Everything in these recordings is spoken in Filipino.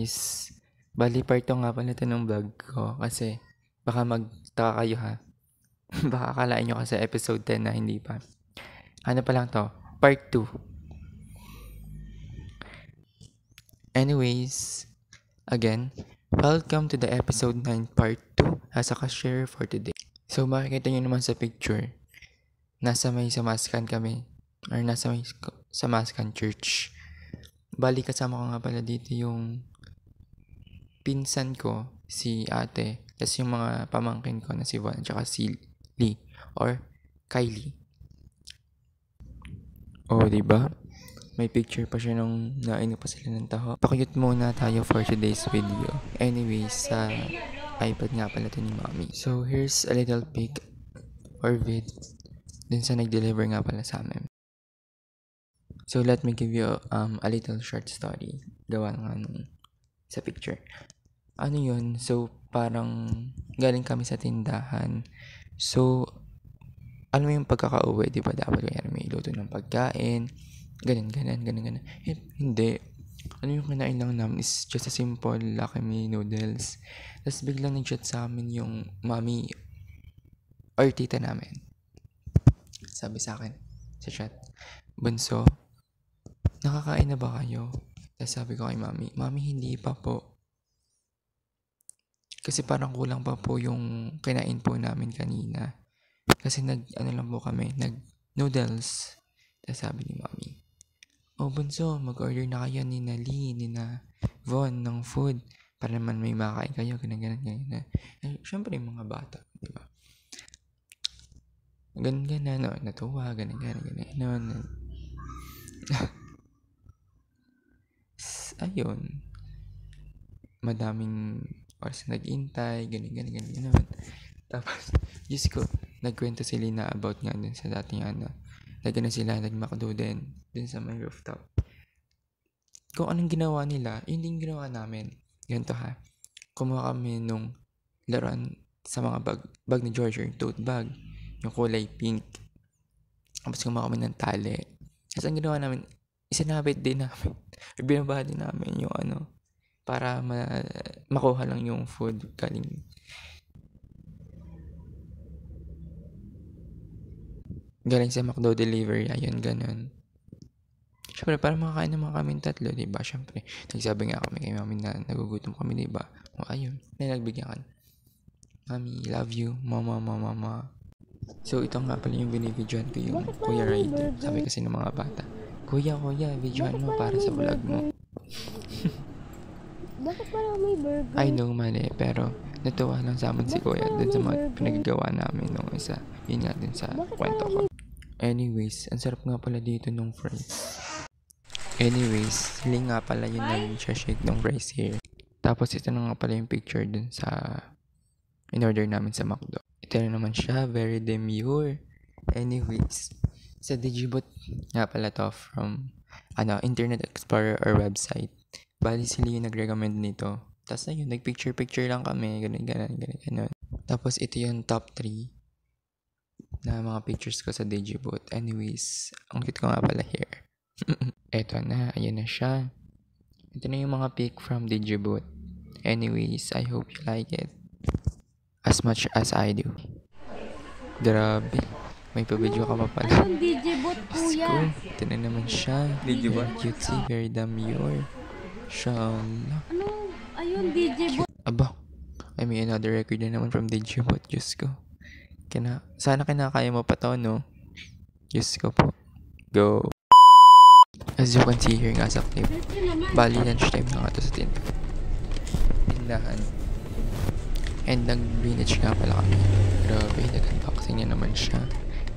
Anyways, bali part 2 nga pala ito ng vlog ko kasi baka magtaka kayo ha. Baka akalain nyo kasi episode 10 na hindi pa. Ano pa lang to? Part 2. Anyways, again, welcome to the episode 9 part 2 as a share for today. So makikita nyo naman sa picture, nasa may Samaskan kami or nasa may Samaskan Church. Bali kasama ko nga pala dito yung pinsan ko, si ate, tapos yung mga pamangkin ko na si Von at si Lee or Kylie. Oh, diba? May picture pa siya nung naino pa sila ng taho. Pakiyot muna tayo for today's video. Anyways, sa iPad nga pala ito ni Mommy. So, here's a little pic or vid dun sa nag-deliver nga pala sa amin. So, let me give you a little short story. Gawa nga nung sa picture. Ano yun? So, parang galing kami sa tindahan. So, alam mo yung pagkakauwi, di ba? Dapat kaya may luto ng pagkain. Ganun. Hindi. Ano yung kinain lang namin is just a simple Lucky Me noodles. Tapos biglang nag-chat sa amin yung mami or tita namin. Sabi sa akin sa chat, "Bunso, nakakain na ba kayo?" Tapos sabi ko kay mami, "Mami, hindi pa po. Kasi parang kulang pa po yung kinain po namin kanina. Kasi nag-noodles." Tapos sabi ni mami, "Oh, bunso, mag-order na kayo ni Lee, ni Von ng food. Para naman may makain kayo, ganyan. Eh, syempre yung mga bata, di ba? Ganyan, no? Natuwa, ganyan. Ayun. Madaming oras nag-intay, ganyan. Tapos, Diyos ko, nagkwento si Lina about nga dun sa dating nag-McDo din dun sa may rooftop. Kung anong ginawa nila, yun din ginawa namin. Ganito ha, kumuha kami nung laruan sa mga bag ni George, yung tote bag, yung kulay pink. Tapos kumuha kami ng tali. Tapos ang ginawa namin, isinabit din namin, binaba din namin yung para makuha lang yung food galing sa McDo delivery, ayun, ganun. Siyempre, para makakain naman kami tatlo, diba? Siyempre, nagsabi nga kami kay mami na nagugutom kami, diba? O, ayun, nagbigyan ka. Mami, love you, mama. So, ito nga pala yung binibidyoan ko yung Kuya Rider. Sabi kasi ng mga bata, Kuya, videoan mo para sa vlog mo. Bakit parang may burger? I know, mali, pero natuwa lang sa amin si Kuya dun sa mga pinagagawa namin nung isa. Yun nga din sa kwento ko. Anyways, ang sarap nga pala dito nung fries. Anyways, sila nga pala yun nag-shake ng fries here. Tapos ito na nga pala yung picture dun sa in-order namin sa McDo. Ito na naman siya, very demure. Anyways, sa Digibot nga pala to from Internet Explorer or website. Bali sila yung nag-recommend nito. Tapos ayun, nag-picture lang kami, ganun. Tapos ito yung top 3 na mga pictures ko sa Digibot. Anyways, ang cute ko nga pala here. Eto na, ayun na siya. Ito na yung mga pic from Digibot. Anyways, I hope you like it as much as I do. Grabe, may pa-video ka pa pala. Ayun, Digibot, kuya. Ito na naman siya. Digibot, cutesy, very demure. Shala. Ayun, Digibot. Aba, I mean another record na naman from Digibot. Diyos ko. Sana kinakaya mo pa to, no? Diyos ko po. Go. As you can see here nga sa clip, bali lunchtime na nga to sa tindahan. And nag-Greenwich nga pala kami. Grabe, nag-unboxing niya naman siya.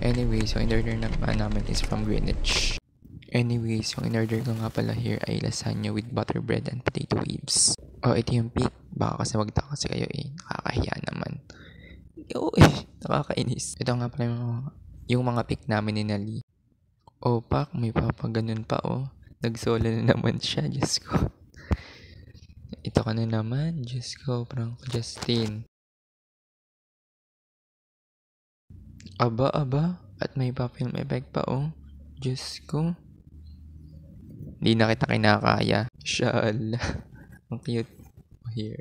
Anyways, yung in-order namin is from Greenwich. Anyways, yung in-order ko nga pala here ay lasagna with butter bread and potato waves. Oh, ito yung pic. Baka kasi magtaka kasi kayo nakakahiya naman. Nakakainis. Ito nga pala yung mga pic namin ni Nali. Oh, pak, may papaganon pa, oh. Nag-solo na naman siya, Diyos ko. Ito ka na naman, Diyos ko, Franco Justin. Aba, at may pa-film effect pa, oh. Diyos ko. Hindi na kita kinakaya. Shala. Ang cute. Here.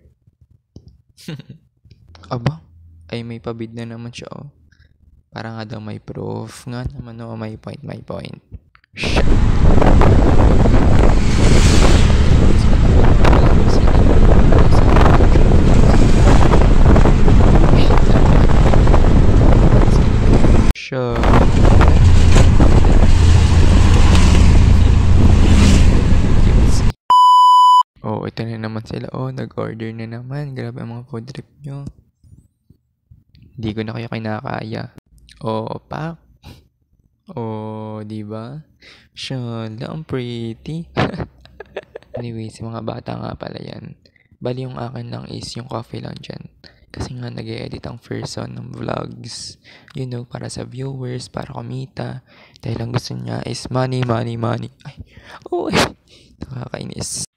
Aba, ay may pabid na naman siya, oh. Para nga daw may proof. Nga naman, oh, may point, may point. Shit. Siya. Oh, ito na naman sila. Oh, nag-order na naman. Grabe ang mga food trip nyo. Hindi ko na kayo kinakaya. Oh, pak. Oh, di ba? Shala, ang pretty. Anyways, mga bata nga pala yan. Bali yung akin lang is yung coffee lang dyan. Kasi nga nag-edit ang first son ng vlogs. You know, para sa viewers, para kumita. Dahil ang gusto niya is money, money, money. Ay, oh, nakakainis.